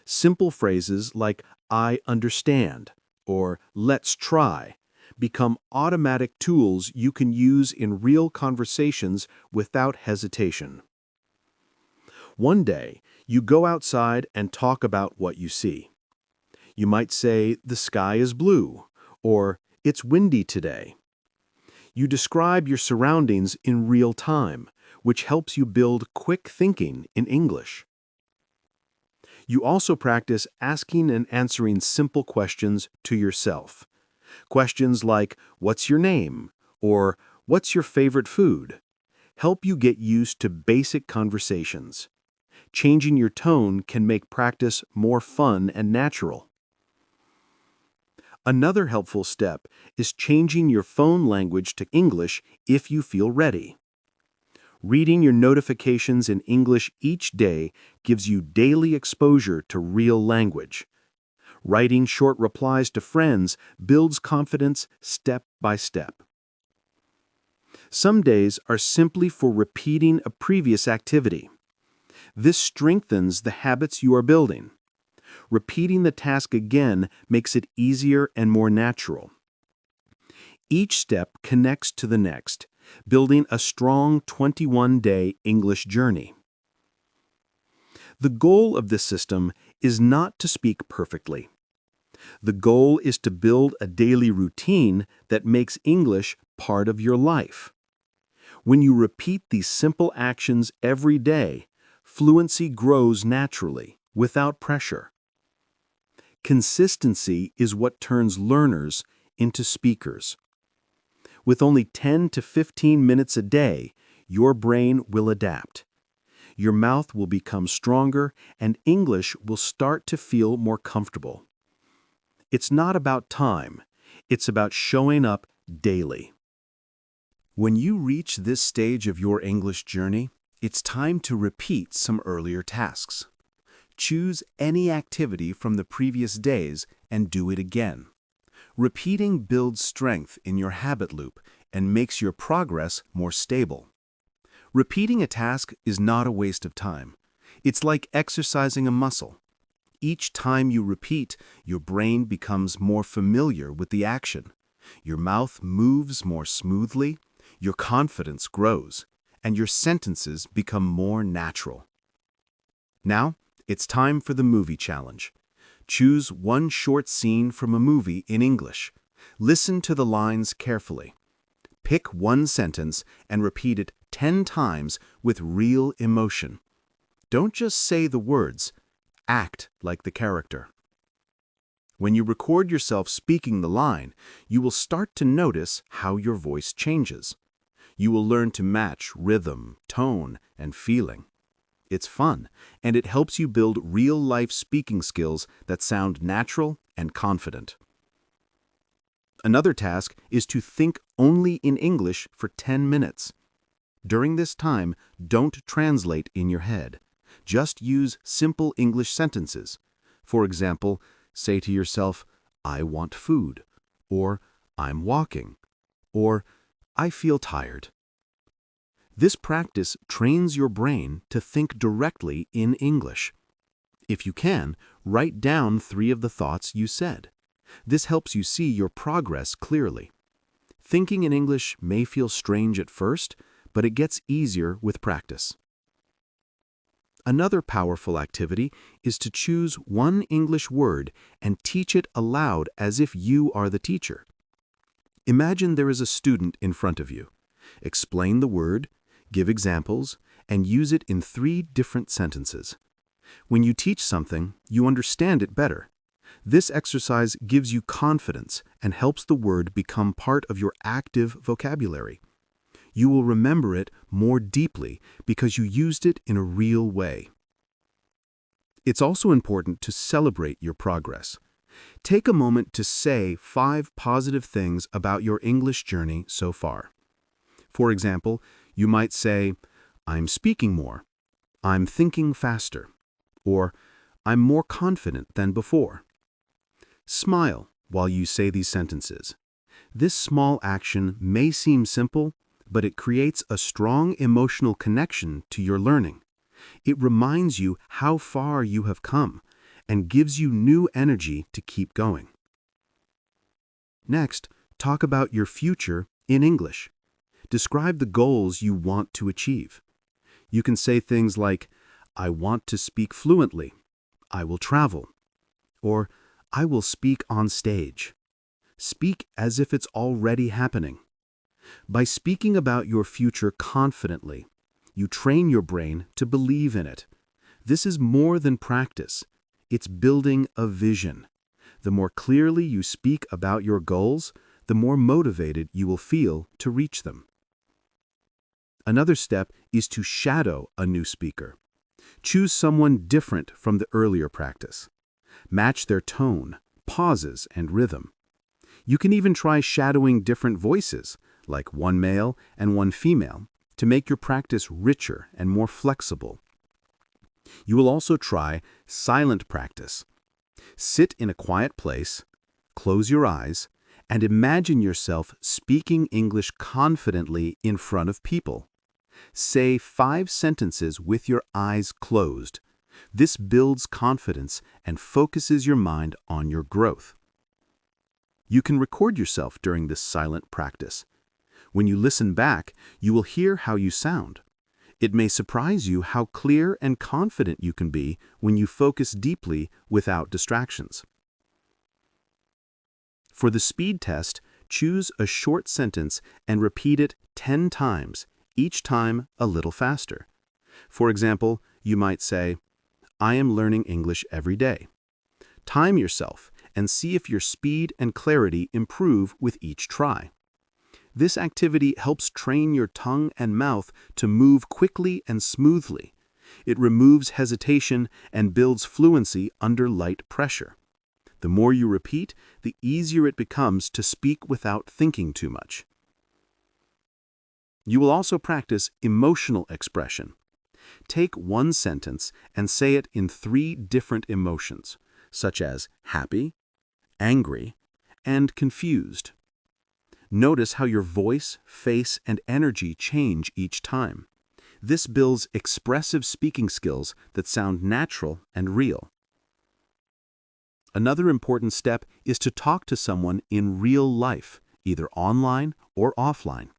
Simple phrases like "I understand" or "let's try" become automatic tools you can use in real conversations without hesitation. One day, you go outside and talk about what you see. You might say, "The sky is blue," or "It's windy today." You describe your surroundings in real time, which helps you build quick thinking in English. You also practice asking and answering simple questions to yourself. Questions like, "What's your name?" or "What's your favorite food?" help you get used to basic conversations. Changing your tone can make practice more fun and natural. Another helpful step is changing your phone language to English if you feel ready. Reading your notifications in English each day gives you daily exposure to real language. Writing short replies to friends builds confidence step by step. Some days are simply for repeating a previous activity. This strengthens the habits you are building. Repeating the task again makes it easier and more natural. Each step connects to the next, building a strong 21-day English journey. The goal of this system is not to speak perfectly. The goal is to build a daily routine that makes English part of your life. When you repeat these simple actions every day, fluency grows naturally, without pressure. Consistency is what turns learners into speakers. With only 10 to 15 minutes a day, your brain will adapt. Your mouth will become stronger, and English will start to feel more comfortable. It's not about time. It's about showing up daily. When you reach this stage of your English journey, it's time to repeat some earlier tasks. Choose any activity from the previous days and do it again. Repeating builds strength in your habit loop and makes your progress more stable. Repeating a task is not a waste of time. It's like exercising a muscle. Each time you repeat, your brain becomes more familiar with the action. Your mouth moves more smoothly, your confidence grows, and your sentences become more natural. Now, it's time for the movie challenge. Choose one short scene from a movie in English. Listen to the lines carefully. Pick one sentence and repeat it 10 times with real emotion. Don't just say the words, act like the character. When you record yourself speaking the line, you will start to notice how your voice changes. You will learn to match rhythm, tone, and feeling. It's fun, and it helps you build real-life speaking skills that sound natural and confident. Another task is to think only in English for 10 minutes. During this time, don't translate in your head. Just use simple English sentences. For example, say to yourself, I want food, or I'm walking, or I feel tired. This practice trains your brain to think directly in English. If you can, write down 3 of the thoughts you said. This helps you see your progress clearly. Thinking in English may feel strange at first, but it gets easier with practice. Another powerful activity is to choose one English word and teach it aloud as if you are the teacher. Imagine there is a student in front of you. Explain the word, give examples, and use it in 3 different sentences. When you teach something, you understand it better. This exercise gives you confidence and helps the word become part of your active vocabulary. You will remember it more deeply because you used it in a real way. It's also important to celebrate your progress. Take a moment to say 5 positive things about your English journey so far. For example, you might say, I'm speaking more, I'm thinking faster, or I'm more confident than before. Smile while you say these sentences. This small action may seem simple, but it creates a strong emotional connection to your learning. It reminds you how far you have come and gives you new energy to keep going. Next, talk about your future in English. Describe the goals you want to achieve. You can say things like, I want to speak fluently, I will travel, or I will speak on stage. Speak as if it's already happening. By speaking about your future confidently, you train your brain to believe in it. This is more than practice. It's building a vision. The more clearly you speak about your goals, the more motivated you will feel to reach them. Another step is to shadow a new speaker. Choose someone different from the earlier practice. Match their tone, pauses, and rhythm. You can even try shadowing different voices, like one male and one female, to make your practice richer and more flexible. You will also try silent practice. Sit in a quiet place, close your eyes, and imagine yourself speaking English confidently in front of people. Say 5 sentences with your eyes closed. This builds confidence and focuses your mind on your growth. You can record yourself during this silent practice. When you listen back, you will hear how you sound. It may surprise you how clear and confident you can be when you focus deeply without distractions. For the speed test, choose a short sentence and repeat it 10 times, each time a little faster. For example, you might say, I am learning English every day. Time yourself and see if your speed and clarity improve with each try. This activity helps train your tongue and mouth to move quickly and smoothly. It removes hesitation and builds fluency under light pressure. The more you repeat, the easier it becomes to speak without thinking too much. You will also practice emotional expression. Take one sentence and say it in 3 different emotions, such as happy, angry, and confused. Notice how your voice, face, and energy change each time. This builds expressive speaking skills that sound natural and real. Another important step is to talk to someone in real life, either online or offline.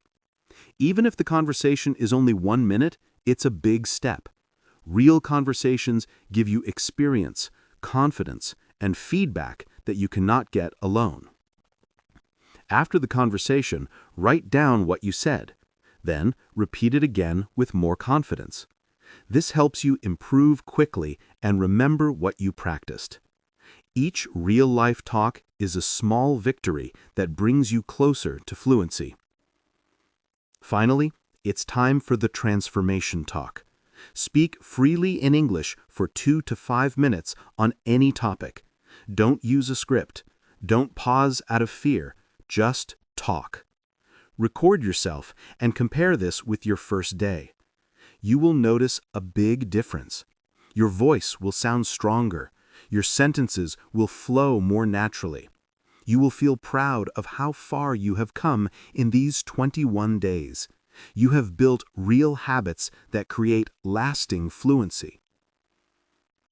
Even if the conversation is only 1 minute, it's a big step. Real conversations give you experience, confidence, and feedback that you cannot get alone. After the conversation, write down what you said. Then, repeat it again with more confidence. This helps you improve quickly and remember what you practiced. Each real-life talk is a small victory that brings you closer to fluency. Finally, it's time for the transformation talk. Speak freely in English for 2 to 5 minutes on any topic. Don't use a script. Don't pause out of fear. Just talk. Record yourself and compare this with your first day. You will notice a big difference. Your voice will sound stronger. Your sentences will flow more naturally. You will feel proud of how far you have come in these 21 days. You have built real habits that create lasting fluency.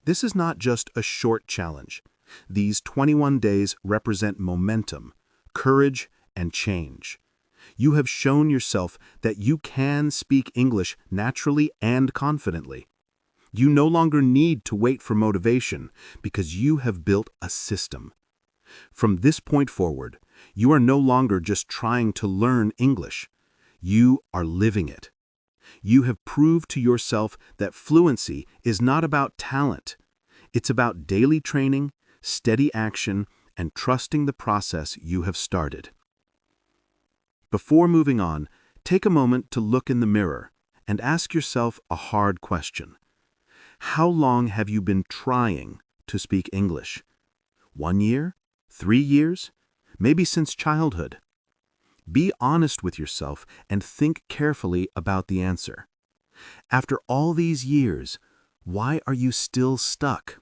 This is not just a short challenge. These 21 days represent momentum, courage, and change. You have shown yourself that you can speak English naturally and confidently. You no longer need to wait for motivation because you have built a system. From this point forward, you are no longer just trying to learn English. You are living it. You have proved to yourself that fluency is not about talent. It's about daily training, steady action, and trusting the process you have started. Before moving on, take a moment to look in the mirror and ask yourself a hard question. How long have you been trying to speak English? 1 year? 3 years? Maybe since childhood? Be honest with yourself and think carefully about the answer. After all these years, why are you still stuck?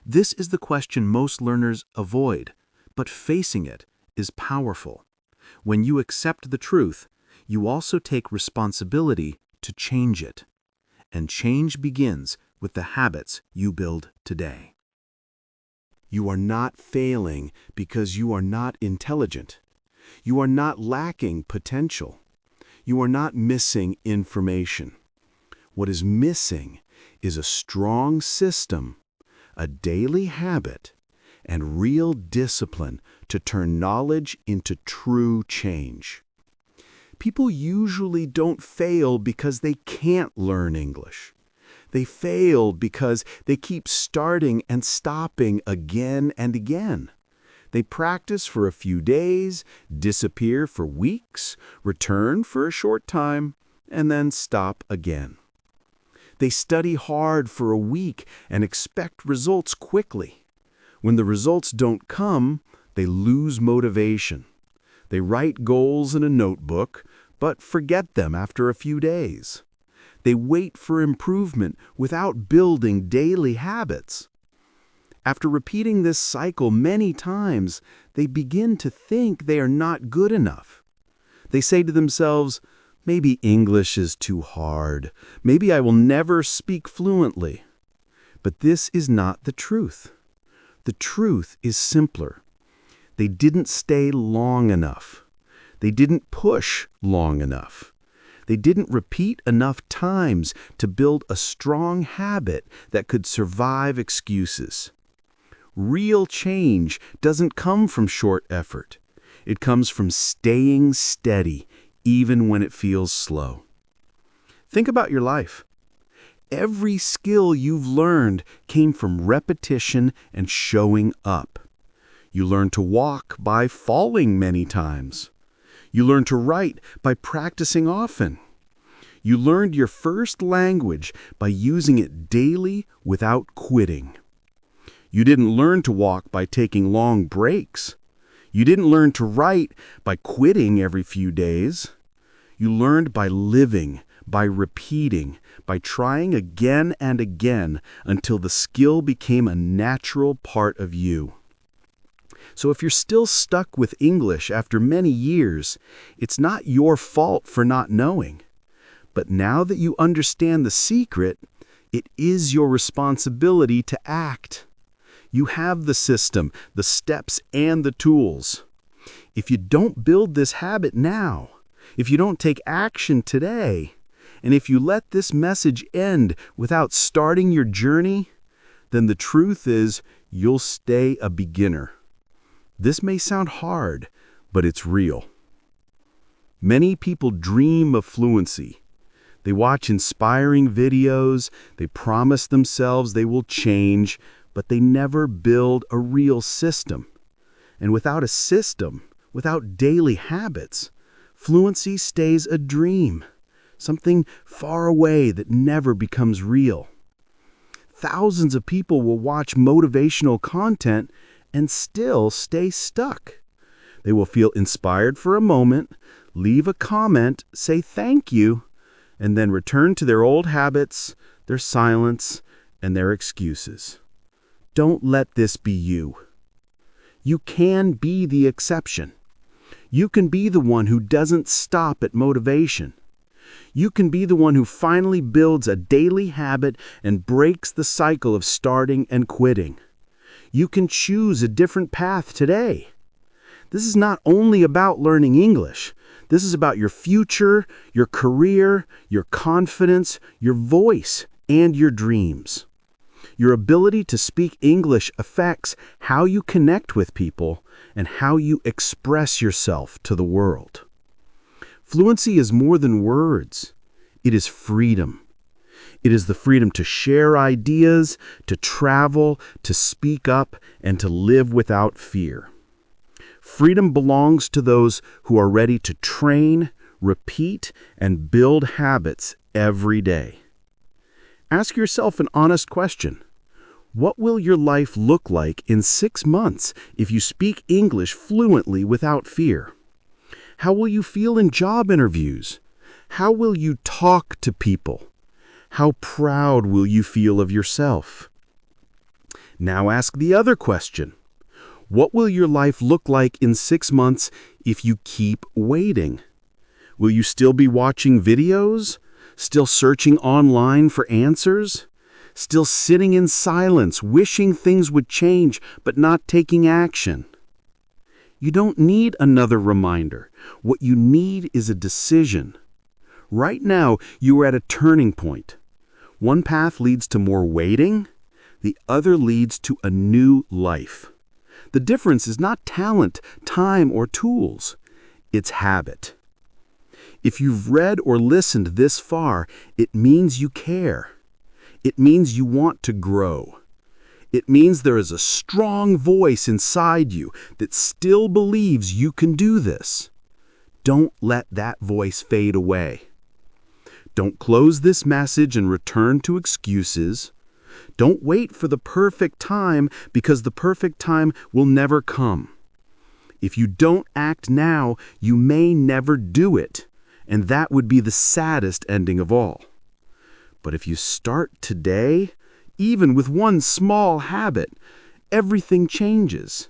This is the question most learners avoid, but facing it is powerful. When you accept the truth, you also take responsibility to change it. And change begins with the habits you build today. You are not failing because you are not intelligent. You are not lacking potential. You are not missing information. What is missing is a strong system, a daily habit, and real discipline to turn knowledge into true change. People usually don't fail because they can't learn English. They fail because they keep starting and stopping again and again. They practice for a few days, disappear for weeks, return for a short time, and then stop again. They study hard for a week and expect results quickly. When the results don't come, they lose motivation. They write goals in a notebook, but forget them after a few days. They wait for improvement without building daily habits. After repeating this cycle many times, they begin to think they are not good enough. They say to themselves, maybe English is too hard. Maybe I will never speak fluently. But this is not the truth. The truth is simpler. They didn't stay long enough. They didn't push long enough. They didn't repeat enough times to build a strong habit that could survive excuses. Real change doesn't come from short effort. It comes from staying steady, even when it feels slow. Think about your life. Every skill you've learned came from repetition and showing up. You learned to walk by falling many times. You learn to write by practicing often. You learned your first language by using it daily without quitting. You didn't learn to walk by taking long breaks. You didn't learn to write by quitting every few days. You learned by living, by repeating, by trying again and again until the skill became a natural part of you. So if you're still stuck with English after many years, it's not your fault for not knowing. But now that you understand the secret, it is your responsibility to act. You have the system, the steps, and the tools. If you don't build this habit now, if you don't take action today, and if you let this message end without starting your journey, then the truth is you'll stay a beginner. This may sound hard, but it's real. Many people dream of fluency. They watch inspiring videos, they promise themselves they will change, but they never build a real system. And without a system, without daily habits, fluency stays a dream, something far away that never becomes real. Thousands of people will watch motivational content and still stay stuck. They will feel inspired for a moment, leave a comment, say thank you, and then return to their old habits, their silence, and their excuses. Don't let this be you. You can be the exception. You can be the one who doesn't stop at motivation. You can be the one who finally builds a daily habit and breaks the cycle of starting and quitting. You can choose a different path today. This is not only about learning English. This is about your future, your career, your confidence, your voice, and your dreams. Your ability to speak English affects how you connect with people and how you express yourself to the world. Fluency is more than words. It is freedom. It is the freedom to share ideas, to travel, to speak up, and to live without fear. Freedom belongs to those who are ready to train, repeat, and build habits every day. Ask yourself an honest question. What will your life look like in 6 months if you speak English fluently without fear? How will you feel in job interviews? How will you talk to people? How proud will you feel of yourself? Now ask the other question. What will your life look like in 6 months if you keep waiting? Will you still be watching videos? Still searching online for answers? Still sitting in silence, wishing things would change, but not taking action? You don't need another reminder. What you need is a decision. Right now, you are at a turning point. One path leads to more waiting, the other leads to a new life. The difference is not talent, time, or tools. It's habit. If you've read or listened this far, it means you care. It means you want to grow. It means there is a strong voice inside you that still believes you can do this. Don't let that voice fade away. Don't close this message and return to excuses. Don't wait for the perfect time because the perfect time will never come. If you don't act now, you may never do it, and that would be the saddest ending of all. But if you start today, even with one small habit, everything changes.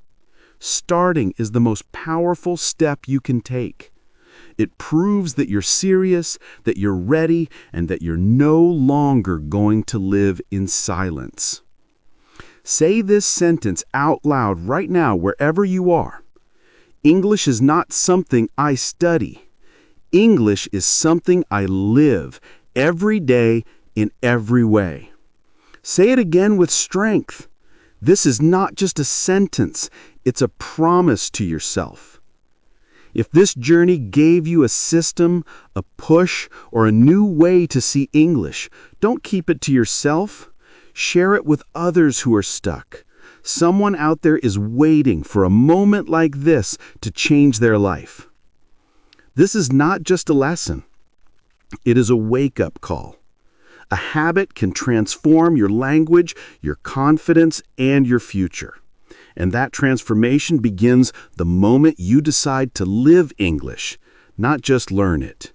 Starting is the most powerful step you can take. It proves that you're serious, that you're ready, and that you're no longer going to live in silence. Say this sentence out loud right now, wherever you are. English is not something I study. English is something I live every day in every way. Say it again with strength. This is not just a sentence, it's a promise to yourself. If this journey gave you a system, a push, or a new way to see English, don't keep it to yourself. Share it with others who are stuck. Someone out there is waiting for a moment like this to change their life. This is not just a lesson. It is a wake-up call. A habit can transform your language, your confidence, and your future. And that transformation begins the moment you decide to live English, not just learn it.